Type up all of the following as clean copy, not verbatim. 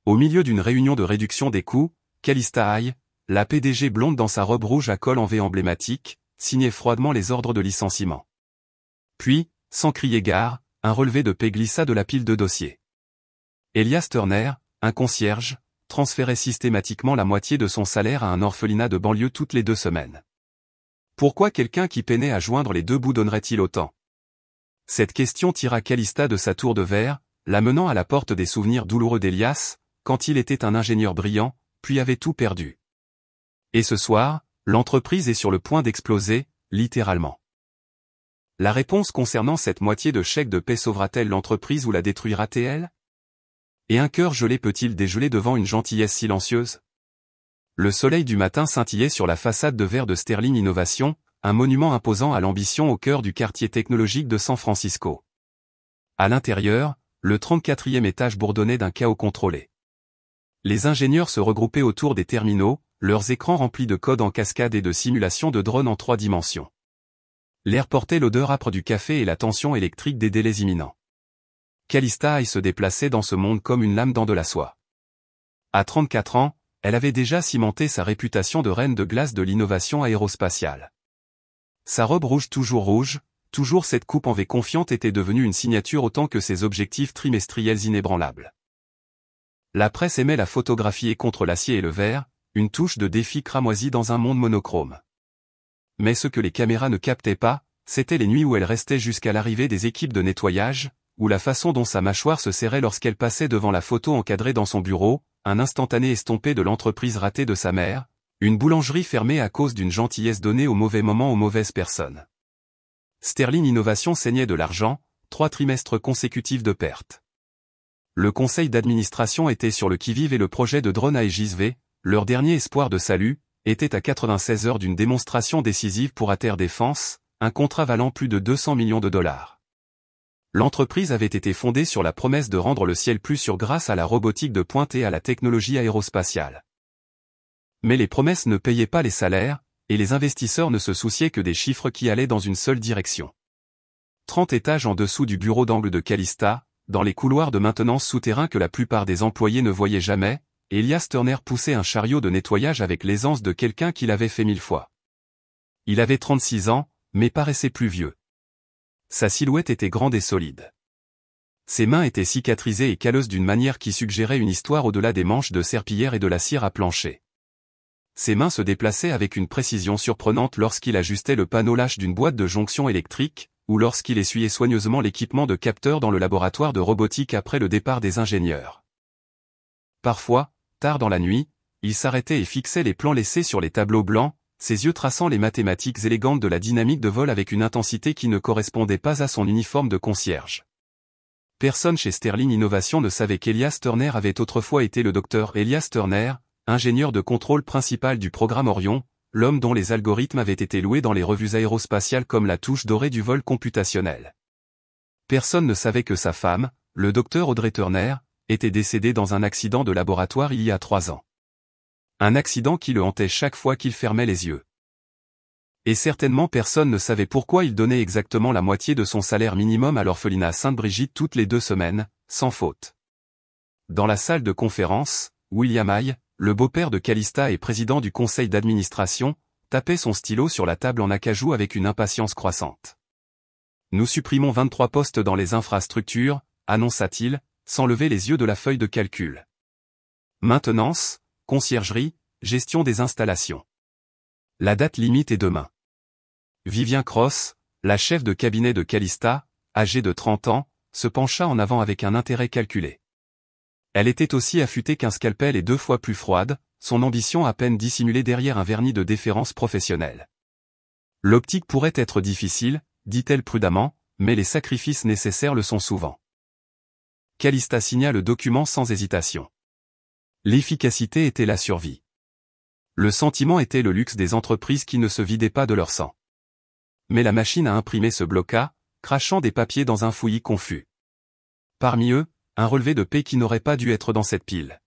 Au milieu d'une réunion de réduction des coûts, Calista Hay, la PDG blonde dans sa robe rouge à col en V emblématique, signait froidement les ordres de licenciement. Puis, sans crier gare, un relevé de paie glissa de la pile de dossiers. Elias Turner, un concierge, transférait systématiquement la moitié de son salaire à un orphelinat de banlieue toutes les 2 semaines. Pourquoi quelqu'un qui peinait à joindre les deux bouts donnerait-il autant? Cette question tira Calista de sa tour de verre, l'amenant à la porte des souvenirs douloureux d'Elias, quand il était un ingénieur brillant, puis avait tout perdu. Et ce soir, l'entreprise est sur le point d'exploser, littéralement. La réponse concernant cette moitié de chèque de paie sauvera-t-elle l'entreprise ou la détruira-t-elle? Et un cœur gelé peut-il dégeler devant une gentillesse silencieuse? Le soleil du matin scintillait sur la façade de verre de Sterling Innovation, un monument imposant à l'ambition au cœur du quartier technologique de San Francisco. À l'intérieur, le 34e étage bourdonnait d'un chaos contrôlé. Les ingénieurs se regroupaient autour des terminaux, leurs écrans remplis de codes en cascade et de simulations de drones en 3 dimensions. L'air portait l'odeur âpre du café et la tension électrique des délais imminents. Calista Hay se déplaçait dans ce monde comme une lame dans de la soie. À 34 ans, elle avait déjà cimenté sa réputation de reine de glace de l'innovation aérospatiale. Sa robe rouge, toujours cette coupe en V confiante était devenue une signature autant que ses objectifs trimestriels inébranlables. La presse aimait la photographier contre l'acier et le verre, une touche de défi cramoisi dans un monde monochrome. Mais ce que les caméras ne captaient pas, c'était les nuits où elle restait jusqu'à l'arrivée des équipes de nettoyage, ou la façon dont sa mâchoire se serrait lorsqu'elle passait devant la photo encadrée dans son bureau, un instantané estompé de l'entreprise ratée de sa mère, une boulangerie fermée à cause d'une gentillesse donnée au mauvais moment aux mauvaises personnes. Sterling Innovation saignait de l'argent, 3 trimestres consécutifs de pertes. Le conseil d'administration était sur le qui-vive et le projet de drone Aegis V, leur dernier espoir de salut, était à 96 heures d'une démonstration décisive pour Ater Defense, un contrat valant plus de 200 millions de dollars. L'entreprise avait été fondée sur la promesse de rendre le ciel plus sûr grâce à la robotique de pointe et à la technologie aérospatiale. Mais les promesses ne payaient pas les salaires, et les investisseurs ne se souciaient que des chiffres qui allaient dans une seule direction. 30 étages en dessous du bureau d'angle de Calista, dans les couloirs de maintenance souterrains que la plupart des employés ne voyaient jamais, Elias Turner poussait un chariot de nettoyage avec l'aisance de quelqu'un qui l'avait fait 1000 fois. Il avait 36 ans, mais paraissait plus vieux. Sa silhouette était grande et solide. Ses mains étaient cicatrisées et calleuses d'une manière qui suggérait une histoire au-delà des manches de serpillière et de la cire à plancher. Ses mains se déplaçaient avec une précision surprenante lorsqu'il ajustait le panneau lâche d'une boîte de jonction électrique, ou lorsqu'il essuyait soigneusement l'équipement de capteurs dans le laboratoire de robotique après le départ des ingénieurs. Parfois, tard dans la nuit, il s'arrêtait et fixait les plans laissés sur les tableaux blancs, ses yeux traçant les mathématiques élégantes de la dynamique de vol avec une intensité qui ne correspondait pas à son uniforme de concierge. Personne chez Sterling Innovation ne savait qu'Elias Turner avait autrefois été le docteur Elias Turner, ingénieur de contrôle principal du programme Orion, l'homme dont les algorithmes avaient été loués dans les revues aérospatiales comme la touche dorée du vol computationnel. Personne ne savait que sa femme, le docteur Audrey Turner, était décédé dans un accident de laboratoire il y a 3 ans. Un accident qui le hantait chaque fois qu'il fermait les yeux. Et certainement personne ne savait pourquoi il donnait exactement la moitié de son salaire minimum à l'orphelinat Sainte-Brigitte toutes les 2 semaines, sans faute. Dans la salle de conférence, William Hay, le beau-père de Calista et président du conseil d'administration, tapait son stylo sur la table en acajou avec une impatience croissante. Nous supprimons 23 postes dans les infrastructures, annonça-t-il, sans lever les yeux de la feuille de calcul. Maintenance, conciergerie, gestion des installations. La date limite est demain. Vivien Cross, la chef de cabinet de Calista, âgée de 30 ans, se pencha en avant avec un intérêt calculé. Elle était aussi affûtée qu'un scalpel et 2 fois plus froide, son ambition à peine dissimulée derrière un vernis de déférence professionnelle. L'optique pourrait être difficile, dit-elle prudemment, mais les sacrifices nécessaires le sont souvent. Calista signa le document sans hésitation. L'efficacité était la survie. Le sentiment était le luxe des entreprises qui ne se vidaient pas de leur sang. Mais la machine à imprimer se bloqua, crachant des papiers dans un fouillis confus. Parmi eux, un relevé de paie qui n'aurait pas dû être dans cette pile.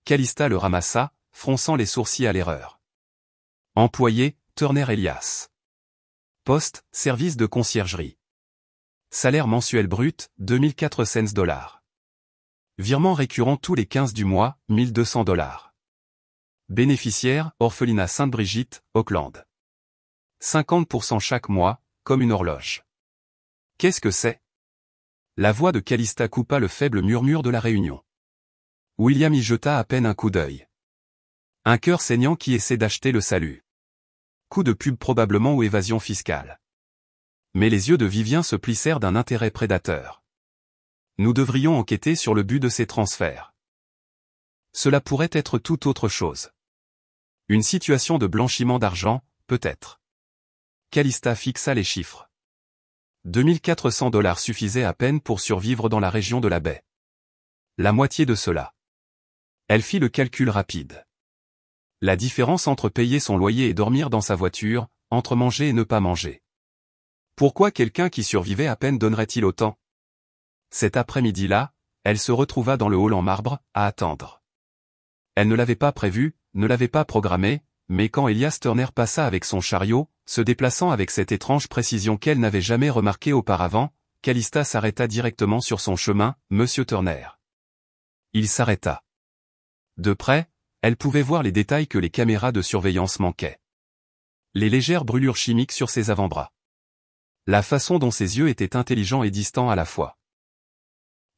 Calista le ramassa, fronçant les sourcils à l'erreur. Employé, Turner Elias. Poste, service de conciergerie. Salaire mensuel brut, 2400 $. Virement récurrent tous les 15 du mois, 1200 $. Bénéficiaire, orphelinat Sainte-Brigitte, Auckland. 50% chaque mois, comme une horloge. Qu'est-ce que c'est? La voix de Calista coupa le faible murmure de la réunion. William y jeta à peine un coup d'œil. Un cœur saignant qui essaie d'acheter le salut. Coup de pub probablement ou évasion fiscale. Mais les yeux de Vivien se plissèrent d'un intérêt prédateur. Nous devrions enquêter sur le but de ces transferts. Cela pourrait être tout autre chose. Une situation de blanchiment d'argent, peut-être. Calista fixa les chiffres. 2400 $ suffisaient à peine pour survivre dans la région de la baie. La moitié de cela. Elle fit le calcul rapide. La différence entre payer son loyer et dormir dans sa voiture, entre manger et ne pas manger. Pourquoi quelqu'un qui survivait à peine donnerait-il autant? Cet après-midi-là, elle se retrouva dans le hall en marbre, à attendre. Elle ne l'avait pas prévu, ne l'avait pas programmé, mais quand Elias Turner passa avec son chariot, se déplaçant avec cette étrange précision qu'elle n'avait jamais remarquée auparavant, Calista s'arrêta directement sur son chemin, Monsieur Turner. Il s'arrêta. De près, elle pouvait voir les détails que les caméras de surveillance manquaient. Les légères brûlures chimiques sur ses avant-bras. La façon dont ses yeux étaient intelligents et distants à la fois.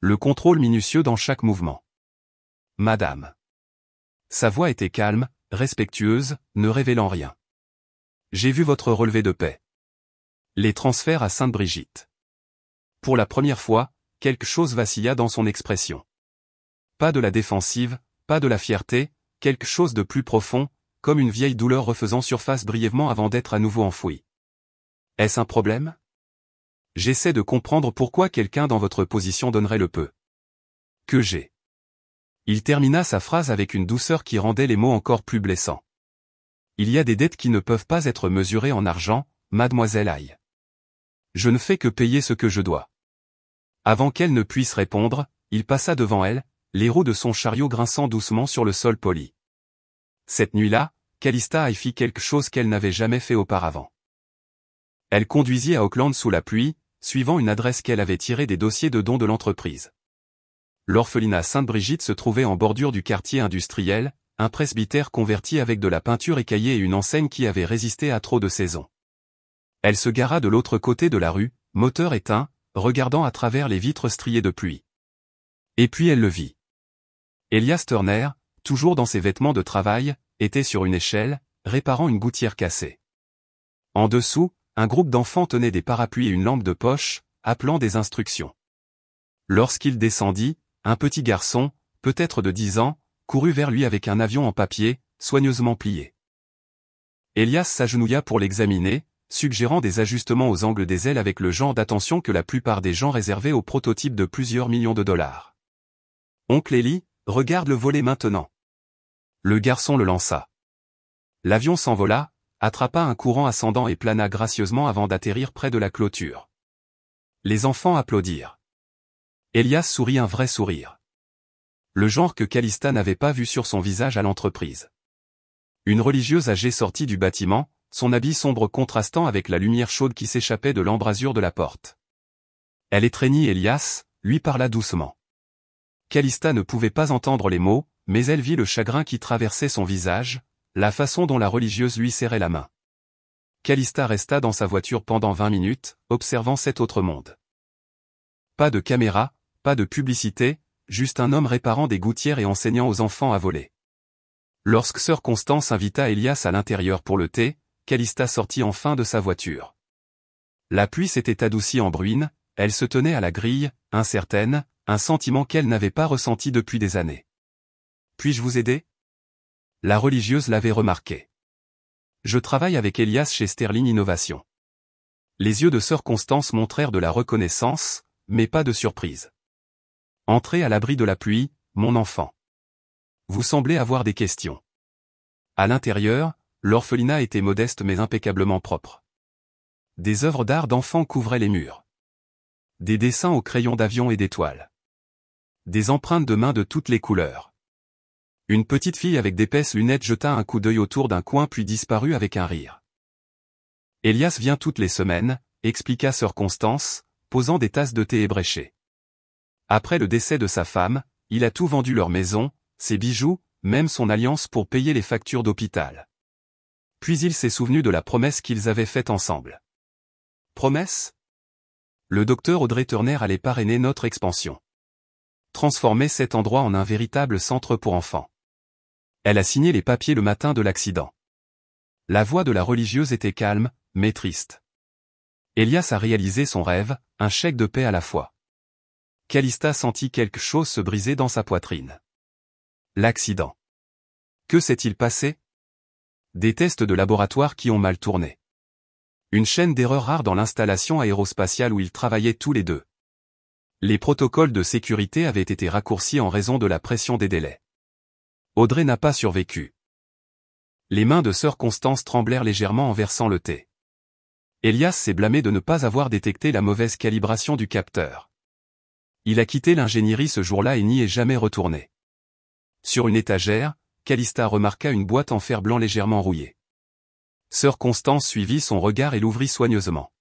Le contrôle minutieux dans chaque mouvement. Madame. Sa voix était calme, respectueuse, ne révélant rien. J'ai vu votre relevé de paie. Les transferts à Sainte-Brigitte. Pour la première fois, quelque chose vacilla dans son expression. Pas de la défensive, pas de la fierté, quelque chose de plus profond, comme une vieille douleur refaisant surface brièvement avant d'être à nouveau enfouie. Est-ce un problème? J'essaie de comprendre pourquoi quelqu'un dans votre position donnerait le peu que j'ai. Il termina sa phrase avec une douceur qui rendait les mots encore plus blessants. Il y a des dettes qui ne peuvent pas être mesurées en argent, mademoiselle Aye. Je ne fais que payer ce que je dois. Avant qu'elle ne puisse répondre, il passa devant elle, les roues de son chariot grinçant doucement sur le sol poli. Cette nuit-là, Calista Aye fit quelque chose qu'elle n'avait jamais fait auparavant. Elle conduisit à Auckland sous la pluie, suivant une adresse qu'elle avait tirée des dossiers de dons de l'entreprise. L'orphelinat Sainte-Brigitte se trouvait en bordure du quartier industriel, un presbytère converti avec de la peinture écaillée et une enseigne qui avait résisté à trop de saisons. Elle se gara de l'autre côté de la rue, moteur éteint, regardant à travers les vitres striées de pluie. Et puis elle le vit. Elias Turner, toujours dans ses vêtements de travail, était sur une échelle, réparant une gouttière cassée. En dessous, un groupe d'enfants tenait des parapluies et une lampe de poche, appelant des instructions. Lorsqu'il descendit, un petit garçon, peut-être de 10 ans, courut vers lui avec un avion en papier, soigneusement plié. Elias s'agenouilla pour l'examiner, suggérant des ajustements aux angles des ailes avec le genre d'attention que la plupart des gens réservaient aux prototypes de plusieurs millions de dollars. Oncle Eli, regarde le volet maintenant. Le garçon le lança. L'avion s'envola, attrapa un courant ascendant et plana gracieusement avant d'atterrir près de la clôture. Les enfants applaudirent. Elias sourit un vrai sourire. Le genre que Calista n'avait pas vu sur son visage à l'entreprise. Une religieuse âgée sortit du bâtiment, son habit sombre contrastant avec la lumière chaude qui s'échappait de l'embrasure de la porte. Elle étreignit Elias, lui parla doucement. Calista ne pouvait pas entendre les mots, mais elle vit le chagrin qui traversait son visage, la façon dont la religieuse lui serrait la main. Calista resta dans sa voiture pendant 20 minutes, observant cet autre monde. Pas de caméra, pas de publicité, juste un homme réparant des gouttières et enseignant aux enfants à voler. Lorsque sœur Constance invita Elias à l'intérieur pour le thé, Calista sortit enfin de sa voiture. La pluie s'était adoucie en bruine, elle se tenait à la grille, incertaine, un sentiment qu'elle n'avait pas ressenti depuis des années. « Puis-je vous aider ?» La religieuse l'avait remarqué. « Je travaille avec Elias chez Sterling Innovation. » Les yeux de sœur Constance montrèrent de la reconnaissance, mais pas de surprise. « Entrez à l'abri de la pluie, mon enfant. Vous semblez avoir des questions. » À l'intérieur, l'orphelinat était modeste mais impeccablement propre. Des œuvres d'art d'enfants couvraient les murs. Des dessins au crayon d'avion et d'étoiles. Des empreintes de mains de toutes les couleurs. Une petite fille avec d'épaisses lunettes jeta un coup d'œil autour d'un coin puis disparut avec un rire. « Elias vient toutes les semaines », expliqua sœur Constance, posant des tasses de thé ébréchées. Après le décès de sa femme, il a tout vendu leur maison, ses bijoux, même son alliance pour payer les factures d'hôpital. Puis il s'est souvenu de la promesse qu'ils avaient faite ensemble. Promesse ? Le docteur Audrey Turner allait parrainer notre expansion. Transformer cet endroit en un véritable centre pour enfants. Elle a signé les papiers le matin de l'accident. La voix de la religieuse était calme, mais triste. Elias a réalisé son rêve, un chèque de paix à la fois. Calista sentit quelque chose se briser dans sa poitrine. L'accident. Que s'est-il passé? Des tests de laboratoire qui ont mal tourné. Une chaîne d'erreurs rares dans l'installation aérospatiale où ils travaillaient tous les deux. Les protocoles de sécurité avaient été raccourcis en raison de la pression des délais. Audrey n'a pas survécu. Les mains de sœur Constance tremblèrent légèrement en versant le thé. Elias s'est blâmé de ne pas avoir détecté la mauvaise calibration du capteur. Il a quitté l'ingénierie ce jour-là et n'y est jamais retourné. Sur une étagère, Calista remarqua une boîte en fer blanc légèrement rouillée. Sœur Constance suivit son regard et l'ouvrit soigneusement.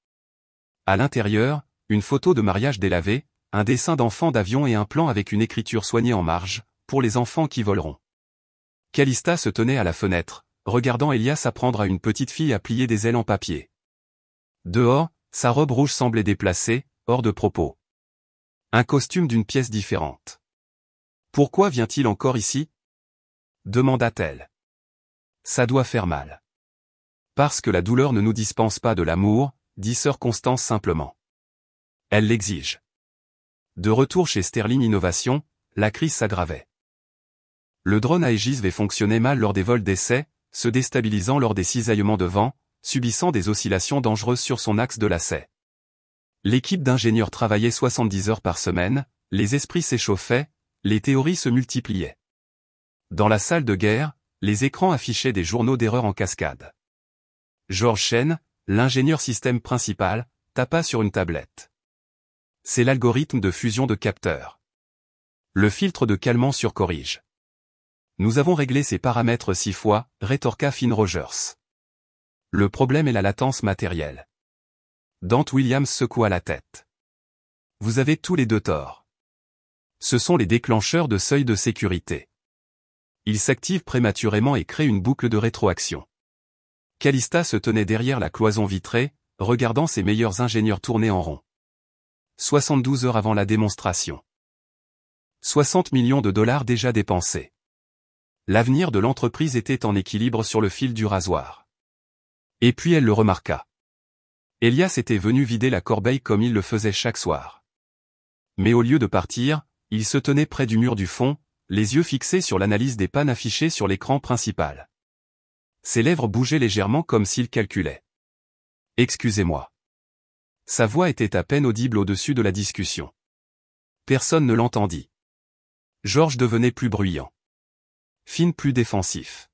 À l'intérieur, une photo de mariage délavée, un dessin d'enfant d'avion et un plan avec une écriture soignée en marge, pour les enfants qui voleront. Calista se tenait à la fenêtre, regardant Elias apprendre à une petite fille à plier des ailes en papier. Dehors, sa robe rouge semblait déplacée, hors de propos. Un costume d'une pièce différente. Pourquoi vient-il encore ici? Demanda-t-elle. Ça doit faire mal. Parce que la douleur ne nous dispense pas de l'amour, dit sœur Constance simplement. Elle l'exige. De retour chez Sterling Innovation, la crise s'aggravait. Le drone Aegis V fonctionnait mal lors des vols d'essai, se déstabilisant lors des cisaillements de vent, subissant des oscillations dangereuses sur son axe de lacet. L'équipe d'ingénieurs travaillait 70 heures par semaine, les esprits s'échauffaient, les théories se multipliaient. Dans la salle de guerre, les écrans affichaient des journaux d'erreurs en cascade. George Chen, l'ingénieur système principal, tapa sur une tablette. C'est l'algorithme de fusion de capteurs. Le filtre de calmant surcorrige. Nous avons réglé ces paramètres 6 fois, rétorqua Finn Rogers. Le problème est la latence matérielle. Dante Williams secoua la tête. Vous avez tous les deux tort. Ce sont les déclencheurs de seuil de sécurité. Ils s'activent prématurément et créent une boucle de rétroaction. Calista se tenait derrière la cloison vitrée, regardant ses meilleurs ingénieurs tourner en rond. 72 heures avant la démonstration. 60 millions de dollars déjà dépensés. L'avenir de l'entreprise était en équilibre sur le fil du rasoir. Et puis elle le remarqua. Elias était venu vider la corbeille comme il le faisait chaque soir. Mais au lieu de partir, il se tenait près du mur du fond, les yeux fixés sur l'analyse des pannes affichées sur l'écran principal. Ses lèvres bougeaient légèrement comme s'il calculait. « Excusez-moi. » Sa voix était à peine audible au-dessus de la discussion. Personne ne l'entendit. George devenait plus bruyant. Finn plus défensif.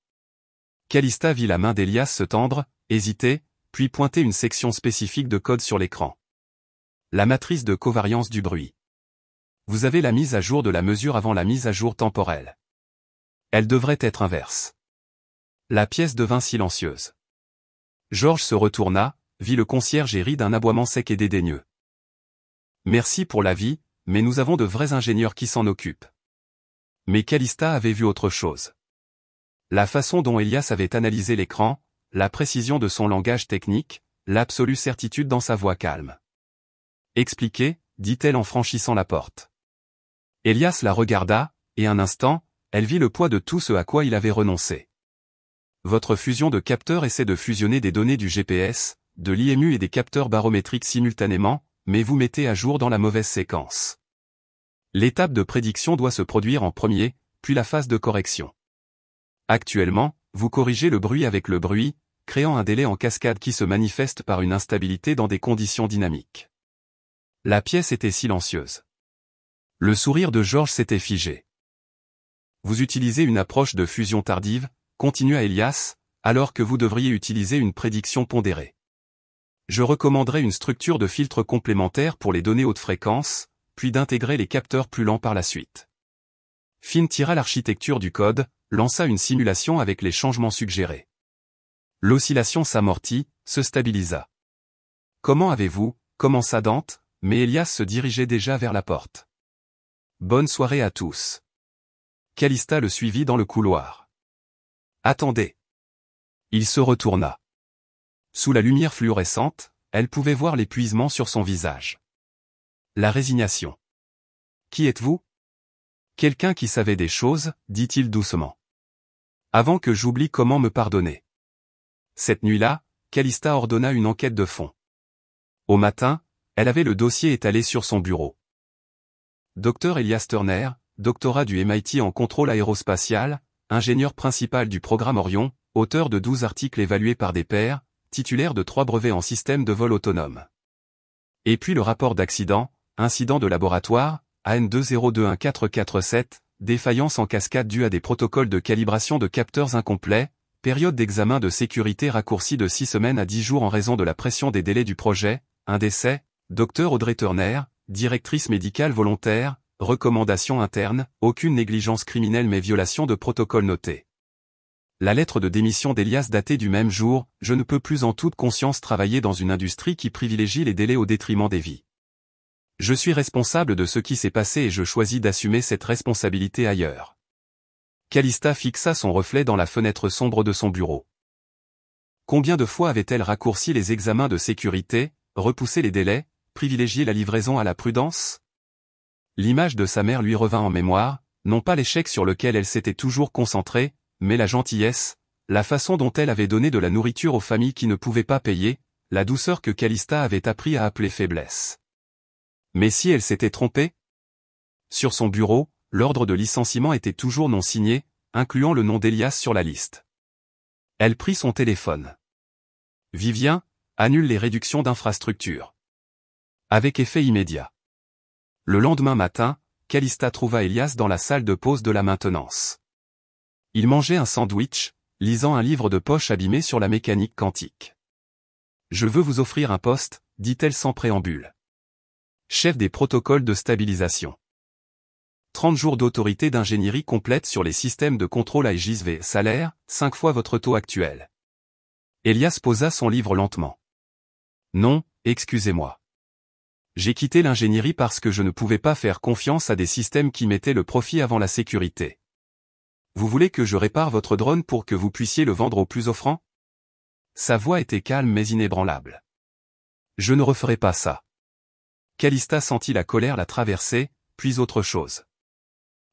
Calista vit la main d'Elias se tendre, hésiter, puis pointer une section spécifique de code sur l'écran. La matrice de covariance du bruit. Vous avez la mise à jour de la mesure avant la mise à jour temporelle. Elle devrait être inverse. La pièce devint silencieuse. George se retourna, vit le concierge et rit d'un aboiement sec et dédaigneux. Merci pour l'avis, mais nous avons de vrais ingénieurs qui s'en occupent. Mais Calista avait vu autre chose. La façon dont Elias avait analysé l'écran, la précision de son langage technique, l'absolue certitude dans sa voix calme. Expliquez, dit-elle en franchissant la porte. Elias la regarda, et un instant, elle vit le poids de tout ce à quoi il avait renoncé. Votre fusion de capteurs essaie de fusionner des données du GPS, de l'IMU et des capteurs barométriques simultanément, mais vous mettez à jour dans la mauvaise séquence. L'étape de prédiction doit se produire en premier, puis la phase de correction. Actuellement, vous corrigez le bruit avec le bruit, créant un délai en cascade qui se manifeste par une instabilité dans des conditions dynamiques. La pièce était silencieuse. Le sourire de George s'était figé. Vous utilisez une approche de fusion tardive, continua Elias, alors que vous devriez utiliser une prédiction pondérée. Je recommanderais une structure de filtre complémentaire pour les données haute fréquence, puis d'intégrer les capteurs plus lents par la suite. Finn tira l'architecture du code, lança une simulation avec les changements suggérés. L'oscillation s'amortit, se stabilisa. Comment avez-vous, commença Dante, mais Elias se dirigeait déjà vers la porte. Bonne soirée à tous. Calista le suivit dans le couloir. Attendez. Il se retourna. Sous la lumière fluorescente, elle pouvait voir l'épuisement sur son visage. La résignation. Qui êtes-vous? Quelqu'un qui savait des choses, dit-il doucement. Avant que j'oublie comment me pardonner. Cette nuit-là, Calista ordonna une enquête de fond. Au matin, elle avait le dossier étalé sur son bureau. Dr Elias Turner, doctorat du MIT en contrôle aérospatial, ingénieur principal du programme Orion, auteur de 12 articles évalués par des pairs, titulaire de 3 brevets en système de vol autonome. Et puis le rapport d'accident, incident de laboratoire, AN2021447, défaillance en cascade due à des protocoles de calibration de capteurs incomplets, période d'examen de sécurité raccourcie de 6 semaines à 10 jours en raison de la pression des délais du projet, un décès, Dr Audrey Turner, directrice médicale volontaire, recommandation interne, aucune négligence criminelle mais violation de protocole noté. La lettre de démission d'Elias datait du même jour, je ne peux plus en toute conscience travailler dans une industrie qui privilégie les délais au détriment des vies. Je suis responsable de ce qui s'est passé et je choisis d'assumer cette responsabilité ailleurs. Calista fixa son reflet dans la fenêtre sombre de son bureau. Combien de fois avait-elle raccourci les examens de sécurité, repoussé les délais, privilégié la livraison à la prudence? L'image de sa mère lui revint en mémoire, non pas l'échec sur lequel elle s'était toujours concentrée, mais la gentillesse, la façon dont elle avait donné de la nourriture aux familles qui ne pouvaient pas payer, la douceur que Calista avait appris à appeler faiblesse. Mais si elle s'était trompée? Sur son bureau, l'ordre de licenciement était toujours non signé, incluant le nom d'Elias sur la liste. Elle prit son téléphone. Vivien, annule les réductions d'infrastructures. Avec effet immédiat. Le lendemain matin, Calista trouva Elias dans la salle de pause de la maintenance. Il mangeait un sandwich, lisant un livre de poche abîmé sur la mécanique quantique. « Je veux vous offrir un poste, dit-elle sans préambule. Chef des protocoles de stabilisation. 30 jours d'autorité d'ingénierie complète sur les systèmes de contrôle AGIS-V. Salaire, 5 fois votre taux actuel. » Elias posa son livre lentement. « Non, excusez-moi. J'ai quitté l'ingénierie parce que je ne pouvais pas faire confiance à des systèmes qui mettaient le profit avant la sécurité. Vous voulez que je répare votre drone pour que vous puissiez le vendre au plus offrant? » Sa voix était calme mais inébranlable. « Je ne referai pas ça. » Calista sentit la colère la traverser, puis autre chose.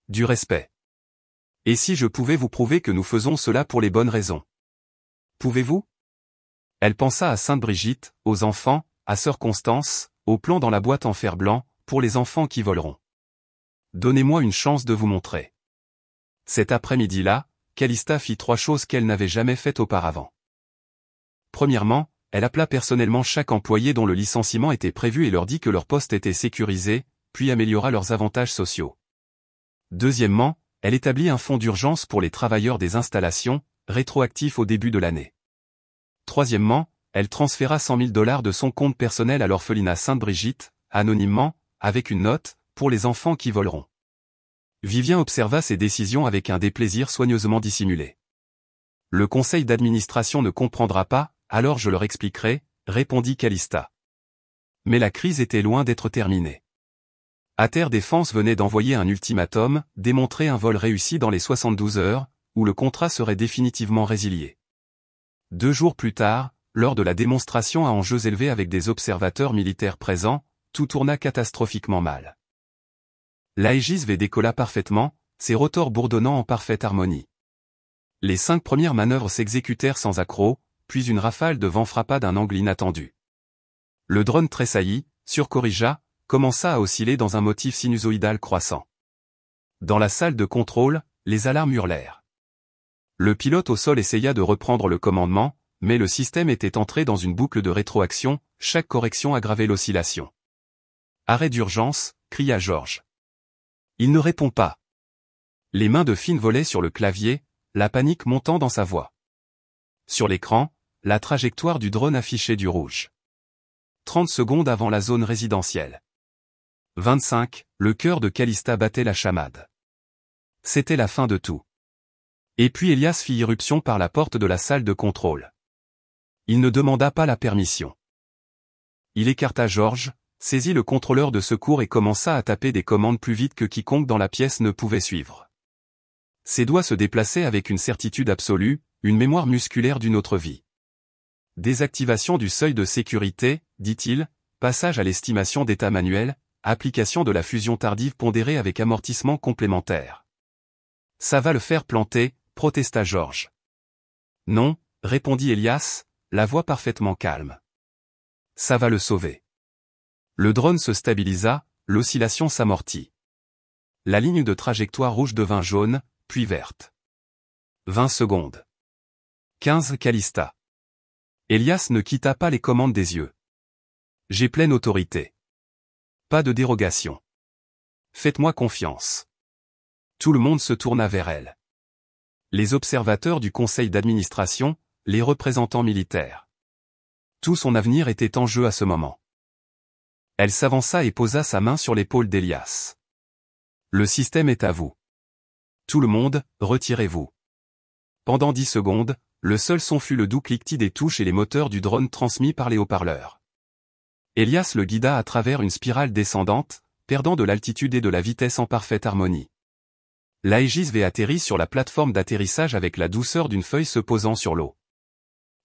Du respect. Et si je pouvais vous prouver que nous faisons cela pour les bonnes raisons? Pouvez-vous? Elle pensa à Sainte Brigitte, aux enfants, à Sœur Constance, au plan dans la boîte en fer blanc, pour les enfants qui voleront. Donnez-moi une chance de vous montrer. Cet après-midi-là, Calista fit 3 choses qu'elle n'avait jamais faites auparavant. Premièrement, elle appela personnellement chaque employé dont le licenciement était prévu et leur dit que leur poste était sécurisé, puis améliora leurs avantages sociaux. Deuxièmement, elle établit un fonds d'urgence pour les travailleurs des installations, rétroactif au début de l'année. Troisièmement, elle transféra 100 000 $ de son compte personnel à l'orphelinat Sainte-Brigitte, anonymement, avec une note, pour les enfants qui voleront. Vivien observa ces décisions avec un déplaisir soigneusement dissimulé. Le conseil d'administration ne comprendra pas, alors je leur expliquerai, répondit Calista. Mais la crise était loin d'être terminée. Ater Défense venait d'envoyer un ultimatum, démontrer un vol réussi dans les 72 heures, où le contrat serait définitivement résilié. 2 jours plus tard, lors de la démonstration à enjeux élevés avec des observateurs militaires présents, tout tourna catastrophiquement mal. L'AEGIS-V décolla parfaitement, ses rotors bourdonnant en parfaite harmonie. Les 5 premières manœuvres s'exécutèrent sans accroc, puis une rafale de vent frappa d'un angle inattendu. Le drone tressaillit, surcorrigea, commença à osciller dans un motif sinusoïdal croissant. Dans la salle de contrôle, les alarmes hurlèrent. Le pilote au sol essaya de reprendre le commandement, mais le système était entré dans une boucle de rétroaction, chaque correction aggravait l'oscillation. « Arrêt d'urgence » cria George. Il ne répond pas. Les mains de Finn volaient sur le clavier, la panique montant dans sa voix. Sur l'écran, la trajectoire du drone affichait du rouge. 30 secondes avant la zone résidentielle. 25, le cœur de Calista battait la chamade. C'était la fin de tout. Et puis Elias fit irruption par la porte de la salle de contrôle. Il ne demanda pas la permission. Il écarta George, saisit le contrôleur de secours et commença à taper des commandes plus vite que quiconque dans la pièce ne pouvait suivre. Ses doigts se déplaçaient avec une certitude absolue, une mémoire musculaire d'une autre vie. Désactivation du seuil de sécurité, dit-il, passage à l'estimation d'état manuel, application de la fusion tardive pondérée avec amortissement complémentaire. Ça va le faire planter, protesta George. Non, répondit Elias, la voix parfaitement calme. Ça va le sauver. Le drone se stabilisa, l'oscillation s'amortit. La ligne de trajectoire rouge devint jaune, puis verte. 20 secondes. 15 Calista. Elias ne quitta pas les commandes des yeux. J'ai pleine autorité. Pas de dérogation. Faites-moi confiance. Tout le monde se tourna vers elle. Les observateurs du conseil d'administration, les représentants militaires. Tout son avenir était en jeu à ce moment. Elle s'avança et posa sa main sur l'épaule d'Elias. Le système est à vous. Tout le monde, retirez-vous. Pendant 10 secondes, le seul son fut le doux cliquetis des touches et les moteurs du drone transmis par les haut-parleurs. Elias le guida à travers une spirale descendante, perdant de l'altitude et de la vitesse en parfaite harmonie. L'Aegis V atterrit sur la plateforme d'atterrissage avec la douceur d'une feuille se posant sur l'eau.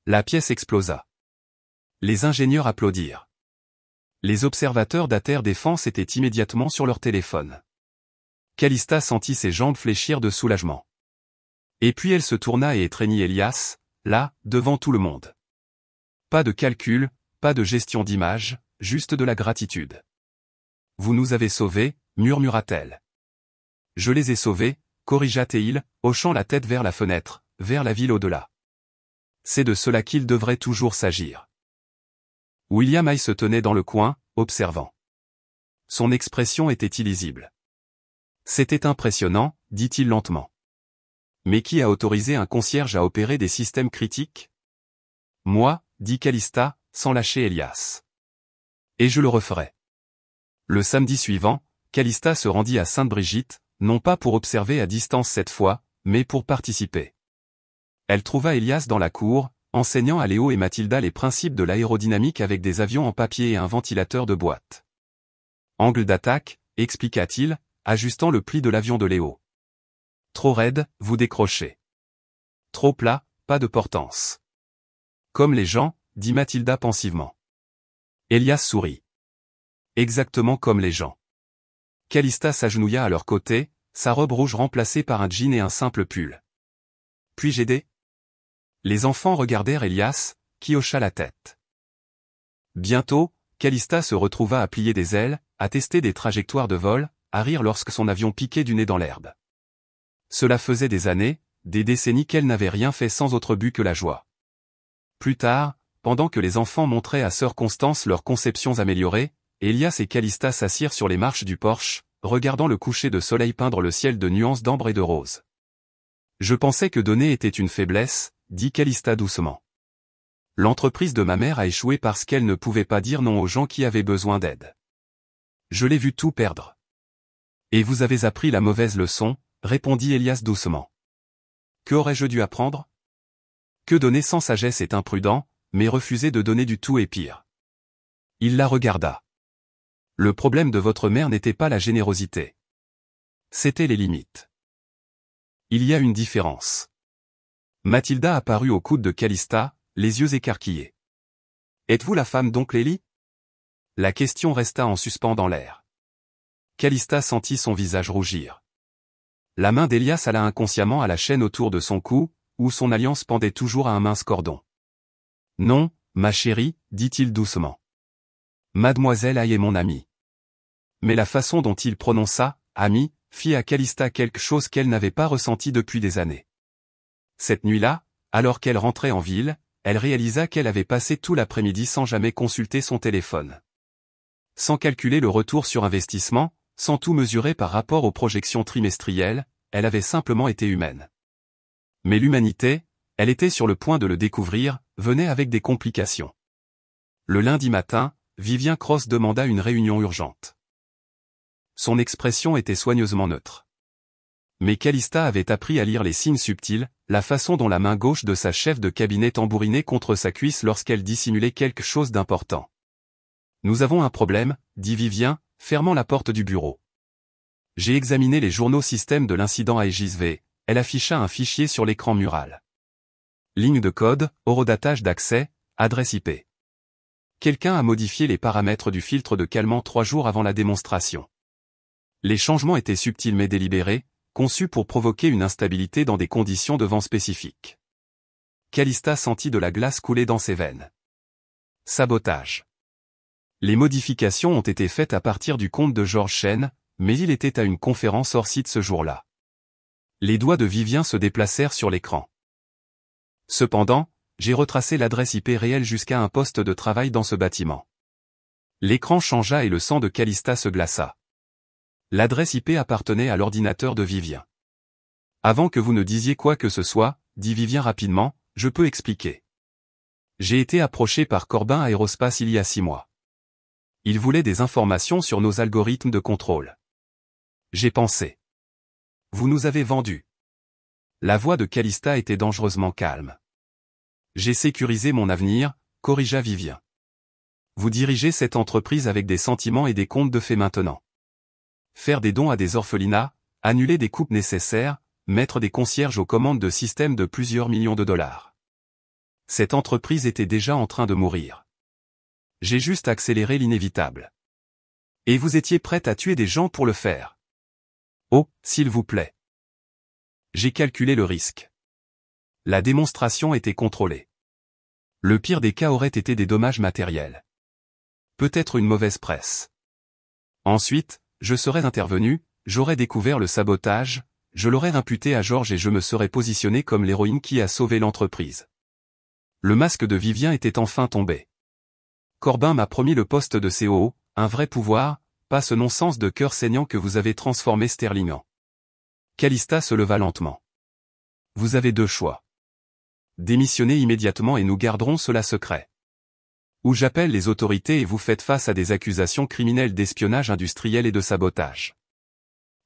La pièce explosa. Les ingénieurs applaudirent. Les observateurs d'Ater Défense étaient immédiatement sur leur téléphone. Calista sentit ses jambes fléchir de soulagement. Et puis elle se tourna et étreignit Elias, là, devant tout le monde. Pas de calcul, pas de gestion d'image, juste de la gratitude. Vous nous avez sauvés, murmura-t-elle. Je les ai sauvés, corrigea-t-il, hochant la tête vers la fenêtre, vers la ville au-delà. C'est de cela qu'il devrait toujours s'agir. William Hay se tenait dans le coin, observant. Son expression était illisible. C'était impressionnant, dit-il lentement. Mais qui a autorisé un concierge à opérer des systèmes critiques? Moi, dit Calista, sans lâcher Elias. Et je le referai. Le samedi suivant, Calista se rendit à Sainte-Brigitte, non pas pour observer à distance cette fois, mais pour participer. Elle trouva Elias dans la cour, enseignant à Léo et Mathilda les principes de l'aérodynamique avec des avions en papier et un ventilateur de boîte. Angle d'attaque, expliqua-t-il, ajustant le pli de l'avion de Léo. Trop raide, vous décrochez. Trop plat, pas de portance. Comme les gens, dit Mathilda pensivement. Elias sourit. Exactement comme les gens. Calista s'agenouilla à leur côté, sa robe rouge remplacée par un jean et un simple pull. Puis-je aider? Les enfants regardèrent Elias, qui hocha la tête. Bientôt, Calista se retrouva à plier des ailes, à tester des trajectoires de vol, à rire lorsque son avion piquait du nez dans l'herbe. Cela faisait des années, des décennies qu'elle n'avait rien fait sans autre but que la joie. Plus tard, pendant que les enfants montraient à sœur Constance leurs conceptions améliorées, Elias et Calista s'assirent sur les marches du porche, regardant le coucher de soleil peindre le ciel de nuances d'ambre et de rose. Je pensais que donner était une faiblesse, dit Calista doucement. L'entreprise de ma mère a échoué parce qu'elle ne pouvait pas dire non aux gens qui avaient besoin d'aide. Je l'ai vu tout perdre. Et vous avez appris la mauvaise leçon, répondit Elias doucement. Que aurais-je dû apprendre? Que donner sans sagesse est imprudent, mais refuser de donner du tout est pire. Il la regarda. Le problème de votre mère n'était pas la générosité. C'étaient les limites. Il y a une différence. Mathilda apparut au coude de Calista, les yeux écarquillés. Êtes-vous la femme d'oncle Élie? La question resta en suspens dans l'air. Calista sentit son visage rougir. La main d'Elias alla inconsciemment à la chaîne autour de son cou, où son alliance pendait toujours à un mince cordon. Non, ma chérie, dit-il doucement. Mademoiselle Hay est mon amie. Mais la façon dont il prononça « ami » fit à Calista quelque chose qu'elle n'avait pas ressenti depuis des années. Cette nuit-là, alors qu'elle rentrait en ville, elle réalisa qu'elle avait passé tout l'après-midi sans jamais consulter son téléphone. Sans calculer le retour sur investissement, sans tout mesurer par rapport aux projections trimestrielles, elle avait simplement été humaine. Mais l'humanité, elle était sur le point de le découvrir, venait avec des complications. Le lundi matin, Vivien Cross demanda une réunion urgente. Son expression était soigneusement neutre. Mais Calista avait appris à lire les signes subtils, la façon dont la main gauche de sa chef de cabinet tambourinait contre sa cuisse lorsqu'elle dissimulait quelque chose d'important. Nous avons un problème, dit Vivien, fermant la porte du bureau. J'ai examiné les journaux système de l'incident Aegis V. elle afficha un fichier sur l'écran mural. Ligne de code, horodatage d'accès, adresse IP. Quelqu'un a modifié les paramètres du filtre de calmant 3 jours avant la démonstration. Les changements étaient subtils mais délibérés, conçus pour provoquer une instabilité dans des conditions de vent spécifiques. Calista sentit de la glace couler dans ses veines. Sabotage. Les modifications ont été faites à partir du compte de George Chen, mais il était à une conférence hors site ce jour-là. Les doigts de Vivien se déplacèrent sur l'écran. Cependant, j'ai retracé l'adresse IP réelle jusqu'à un poste de travail dans ce bâtiment. L'écran changea et le sang de Calista se glaça. L'adresse IP appartenait à l'ordinateur de Vivien. Avant que vous ne disiez quoi que ce soit, dit Vivien rapidement, je peux expliquer. J'ai été approché par Corbin Aerospace il y a 6 mois. Il voulait des informations sur nos algorithmes de contrôle. J'ai pensé. Vous nous avez vendus. La voix de Calista était dangereusement calme. J'ai sécurisé mon avenir, corrigea Vivien. Vous dirigez cette entreprise avec des sentiments et des contes de fait maintenant. Faire des dons à des orphelinats, annuler des coupes nécessaires, mettre des concierges aux commandes de systèmes de plusieurs millions de dollars. Cette entreprise était déjà en train de mourir. J'ai juste accéléré l'inévitable. Et vous étiez prête à tuer des gens pour le faire. Oh, s'il vous plaît. J'ai calculé le risque. La démonstration était contrôlée. Le pire des cas aurait été des dommages matériels. Peut-être une mauvaise presse. Ensuite, je serais intervenu, j'aurais découvert le sabotage, je l'aurais imputé à George et je me serais positionné comme l'héroïne qui a sauvé l'entreprise. Le masque de Vivien était enfin tombé. Corbin m'a promis le poste de COO, un vrai pouvoir, pas ce non-sens de cœur saignant que vous avez transformé Sterling en. Calista se leva lentement. Vous avez 2 choix. Démissionnez immédiatement et nous garderons cela secret. Ou j'appelle les autorités et vous faites face à des accusations criminelles d'espionnage industriel et de sabotage.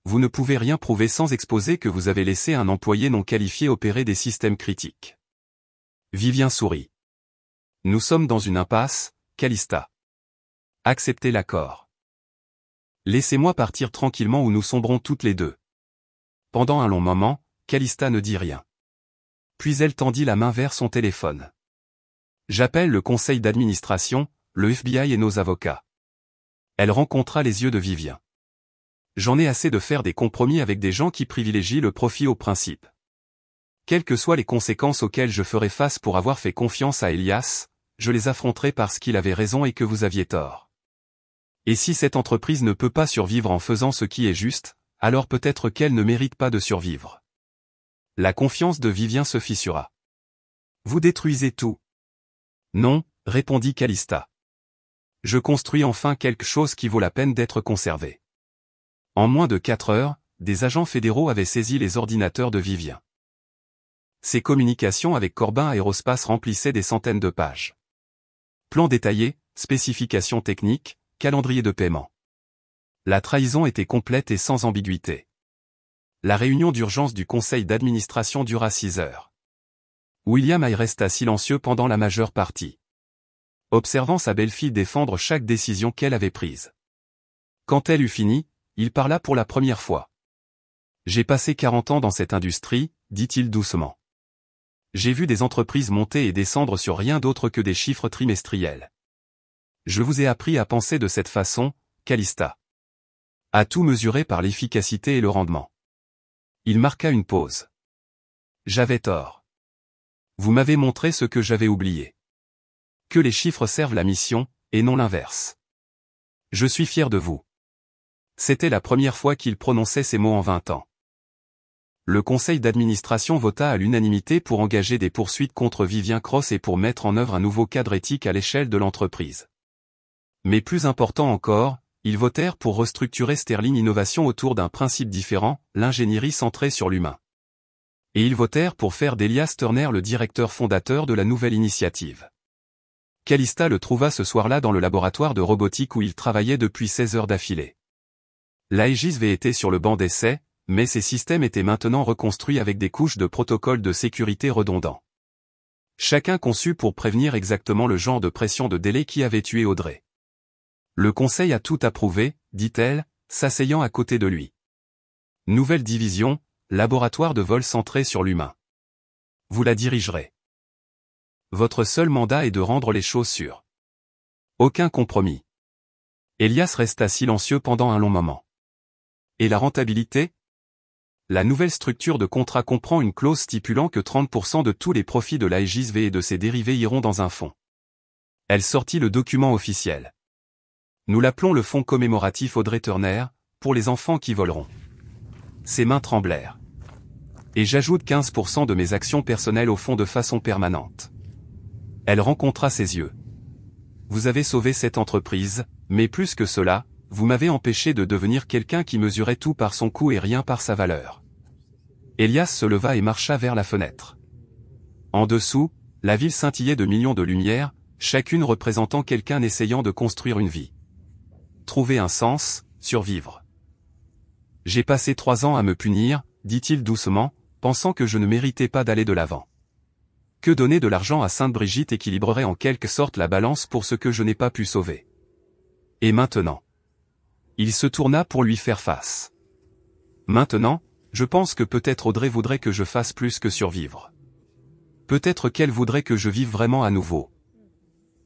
Vous ne pouvez rien prouver sans exposer que vous avez laissé un employé non qualifié opérer des systèmes critiques. Vivien sourit. Nous sommes dans une impasse, Calista. Acceptez l'accord. Laissez-moi partir tranquillement ou nous sombrons toutes les deux. Pendant un long moment, Calista ne dit rien. Puis elle tendit la main vers son téléphone. J'appelle le conseil d'administration, le FBI et nos avocats. Elle rencontra les yeux de Vivien. J'en ai assez de faire des compromis avec des gens qui privilégient le profit au principe. Quelles que soient les conséquences auxquelles je ferai face pour avoir fait confiance à Elias, je les affronterai parce qu'il avait raison et que vous aviez tort. Et si cette entreprise ne peut pas survivre en faisant ce qui est juste, alors peut-être qu'elle ne mérite pas de survivre. La confiance de Vivien se fissura. Vous détruisez tout. Non, répondit Calista. Je construis enfin quelque chose qui vaut la peine d'être conservé. En moins de 4 heures, des agents fédéraux avaient saisi les ordinateurs de Vivien. Ses communications avec Corbin Aerospace remplissaient des centaines de pages. Plans détaillés, spécifications techniques, calendrier de paiement. La trahison était complète et sans ambiguïté. La réunion d'urgence du conseil d'administration dura 6 heures. William Hay resta silencieux pendant la majeure partie. Observant sa belle-fille défendre chaque décision qu'elle avait prise. Quand elle eut fini, il parla pour la première fois. J'ai passé 40 ans dans cette industrie, dit-il doucement. J'ai vu des entreprises monter et descendre sur rien d'autre que des chiffres trimestriels. Je vous ai appris à penser de cette façon, Calista. À tout mesurer par l'efficacité et le rendement. Il marqua une pause. J'avais tort. Vous m'avez montré ce que j'avais oublié. Que les chiffres servent la mission, et non l'inverse. Je suis fier de vous. C'était la première fois qu'il prononçait ces mots en 20 ans. Le conseil d'administration vota à l'unanimité pour engager des poursuites contre Vivien Cross et pour mettre en œuvre un nouveau cadre éthique à l'échelle de l'entreprise. Mais plus important encore, ils votèrent pour restructurer Sterling Innovation autour d'un principe différent, l'ingénierie centrée sur l'humain. Et ils votèrent pour faire d'Elias Turner le directeur fondateur de la nouvelle initiative. Calista le trouva ce soir-là dans le laboratoire de robotique où il travaillait depuis 16 heures d'affilée. L'Aegis V était sur le banc d'essai, mais ses systèmes étaient maintenant reconstruits avec des couches de protocoles de sécurité redondants. Chacun conçu pour prévenir exactement le genre de pression de délai qui avait tué Audrey. Le conseil a tout approuvé, dit-elle, s'asseyant à côté de lui. Nouvelle division, laboratoire de vol centré sur l'humain. Vous la dirigerez. Votre seul mandat est de rendre les choses sûres. Aucun compromis. Elias resta silencieux pendant un long moment. Et la rentabilité? La nouvelle structure de contrat comprend une clause stipulant que 30% de tous les profits de l'AEGISV et de ses dérivés iront dans un fonds. Elle sortit le document officiel. Nous l'appelons le fonds commémoratif Audrey Turner, pour les enfants qui voleront. Ses mains tremblèrent. Et j'ajoute 15% de mes actions personnelles au fonds de façon permanente. Elle rencontra ses yeux. Vous avez sauvé cette entreprise, mais plus que cela, vous m'avez empêché de devenir quelqu'un qui mesurait tout par son coût et rien par sa valeur. Elias se leva et marcha vers la fenêtre. En dessous, la ville scintillait de millions de lumières, chacune représentant quelqu'un essayant de construire une vie. Trouver un sens, survivre. J'ai passé 3 ans à me punir, dit-il doucement, pensant que je ne méritais pas d'aller de l'avant. Que donner de l'argent à Sainte-Brigitte équilibrerait en quelque sorte la balance pour ce que je n'ai pas pu sauver. Et maintenant? Il se tourna pour lui faire face. Maintenant, je pense que peut-être Audrey voudrait que je fasse plus que survivre. Peut-être qu'elle voudrait que je vive vraiment à nouveau.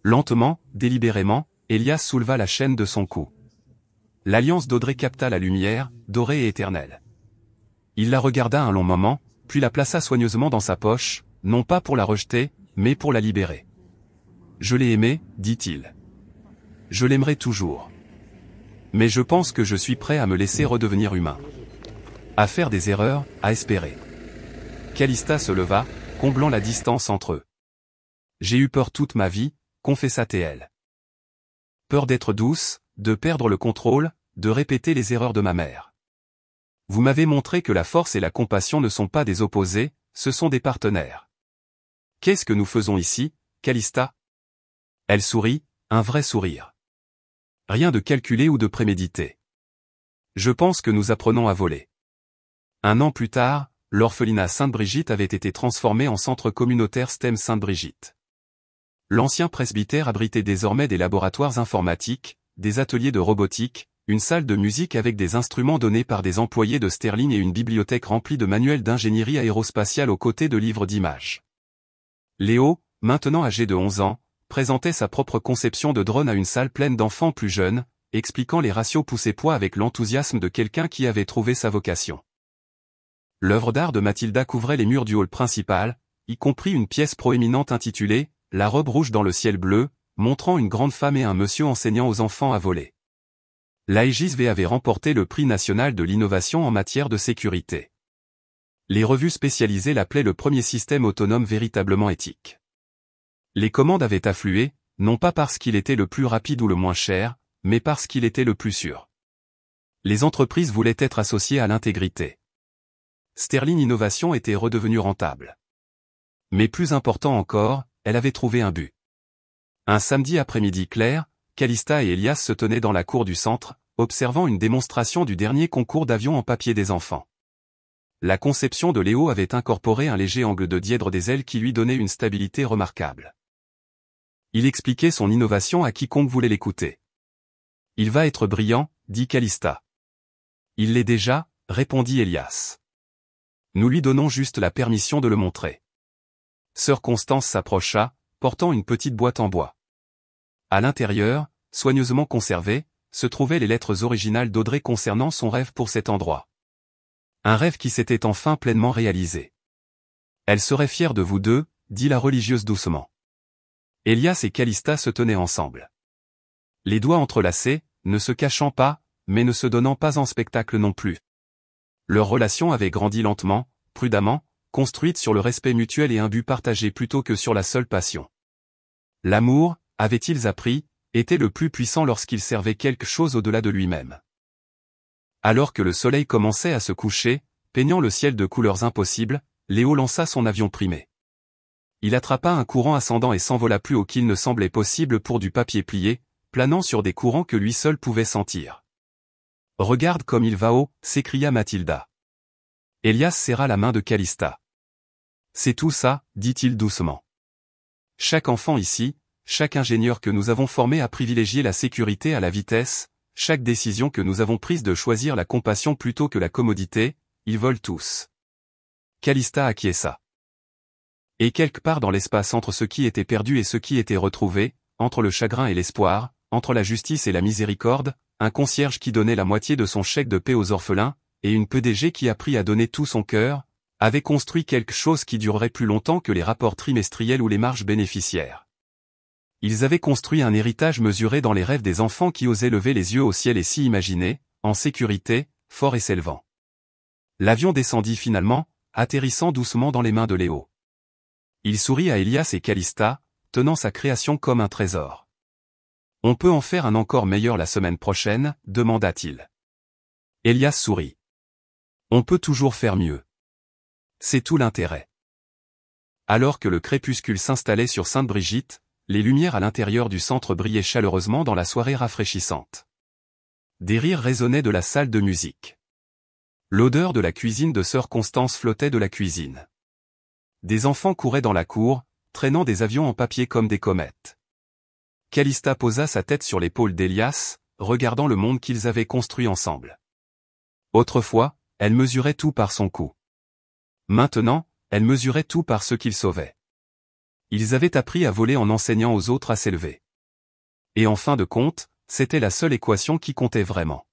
Lentement, délibérément, Elias souleva la chaîne de son cou. L'alliance d'Audrey capta la lumière, dorée et éternelle. Il la regarda un long moment, puis la plaça soigneusement dans sa poche, non pas pour la rejeter, mais pour la libérer. Je l'ai aimée, dit-il. Je l'aimerai toujours. Mais je pense que je suis prêt à me laisser redevenir humain. À faire des erreurs, à espérer. Calista se leva, comblant la distance entre eux. J'ai eu peur toute ma vie, confessa-t-elle. Peur d'être douce, de perdre le contrôle, de répéter les erreurs de ma mère. Vous m'avez montré que la force et la compassion ne sont pas des opposés, ce sont des partenaires. Qu'est-ce que nous faisons ici, Calista? Elle sourit, un vrai sourire. Rien de calculé ou de prémédité. Je pense que nous apprenons à voler. 1 an plus tard, l'orphelinat Sainte-Brigitte avait été transformé en centre communautaire STEM Sainte-Brigitte. L'ancien presbytère abritait désormais des laboratoires informatiques, des ateliers de robotique, une salle de musique avec des instruments donnés par des employés de Sterling et une bibliothèque remplie de manuels d'ingénierie aérospatiale aux côtés de livres d'images. Léo, maintenant âgé de 11 ans, présentait sa propre conception de drone à une salle pleine d'enfants plus jeunes, expliquant les ratios poussés-poids avec l'enthousiasme de quelqu'un qui avait trouvé sa vocation. L'œuvre d'art de Mathilda couvrait les murs du hall principal, y compris une pièce proéminente intitulée « La robe rouge dans le ciel bleu », montrant une grande femme et un monsieur enseignant aux enfants à voler. L'AEGISV avait remporté le prix national de l'innovation en matière de sécurité. Les revues spécialisées l'appelaient le premier système autonome véritablement éthique. Les commandes avaient afflué, non pas parce qu'il était le plus rapide ou le moins cher, mais parce qu'il était le plus sûr. Les entreprises voulaient être associées à l'intégrité. Sterling Innovation était redevenue rentable. Mais plus important encore, elle avait trouvé un but. Un samedi après-midi clair, Calista et Elias se tenaient dans la cour du centre, observant une démonstration du dernier concours d'avion en papier des enfants. La conception de Léo avait incorporé un léger angle de dièdre des ailes qui lui donnait une stabilité remarquable. Il expliquait son innovation à quiconque voulait l'écouter. « Il va être brillant, dit Calista. »« Il l'est déjà, répondit Elias. Nous lui donnons juste la permission de le montrer. » Sœur Constance s'approcha, portant une petite boîte en bois. À l'intérieur, soigneusement conservées, se trouvaient les lettres originales d'Audrey concernant son rêve pour cet endroit. Un rêve qui s'était enfin pleinement réalisé. Elle serait fière de vous deux, dit la religieuse doucement. Elias et Calista se tenaient ensemble. Les doigts entrelacés, ne se cachant pas, mais ne se donnant pas en spectacle non plus. Leur relation avait grandi lentement, prudemment, construite sur le respect mutuel et un but partagé plutôt que sur la seule passion. L'amour, avaient-ils appris, était le plus puissant lorsqu'il servait quelque chose au-delà de lui-même. Alors que le soleil commençait à se coucher, peignant le ciel de couleurs impossibles, Léo lança son avion primé. Il attrapa un courant ascendant et s'envola plus haut qu'il ne semblait possible pour du papier plié, planant sur des courants que lui seul pouvait sentir. « Regarde comme il va haut » s'écria Mathilda. Elias serra la main de Calista. « C'est tout ça » dit-il doucement. « Chaque enfant ici, chaque ingénieur que nous avons formé a privilégié la sécurité à la vitesse, chaque décision que nous avons prise de choisir la compassion plutôt que la commodité, ils volent tous. Calista acquiesça. Et quelque part dans l'espace entre ce qui était perdu et ce qui était retrouvé, entre le chagrin et l'espoir, entre la justice et la miséricorde, un concierge qui donnait la moitié de son chèque de paix aux orphelins, et une PDG qui apprit à donner tout son cœur, avait construit quelque chose qui durerait plus longtemps que les rapports trimestriels ou les marges bénéficiaires. Ils avaient construit un héritage mesuré dans les rêves des enfants qui osaient lever les yeux au ciel et s'y imaginer, en sécurité, fort et s'élevant. L'avion descendit finalement, atterrissant doucement dans les mains de Léo. Il sourit à Elias et Calista, tenant sa création comme un trésor. « On peut en faire un encore meilleur la semaine prochaine ?» demanda-t-il. Elias sourit. « On peut toujours faire mieux. C'est tout l'intérêt. » Alors que le crépuscule s'installait sur Sainte-Brigitte, les lumières à l'intérieur du centre brillaient chaleureusement dans la soirée rafraîchissante. Des rires résonnaient de la salle de musique. L'odeur de la cuisine de sœur Constance flottait de la cuisine. Des enfants couraient dans la cour, traînant des avions en papier comme des comètes. Calista posa sa tête sur l'épaule d'Elias, regardant le monde qu'ils avaient construit ensemble. Autrefois, elle mesurait tout par son cou. Maintenant, elle mesurait tout par ce qu'ils sauvaient. Ils avaient appris à voler en enseignant aux autres à s'élever. Et en fin de compte, c'était la seule équation qui comptait vraiment.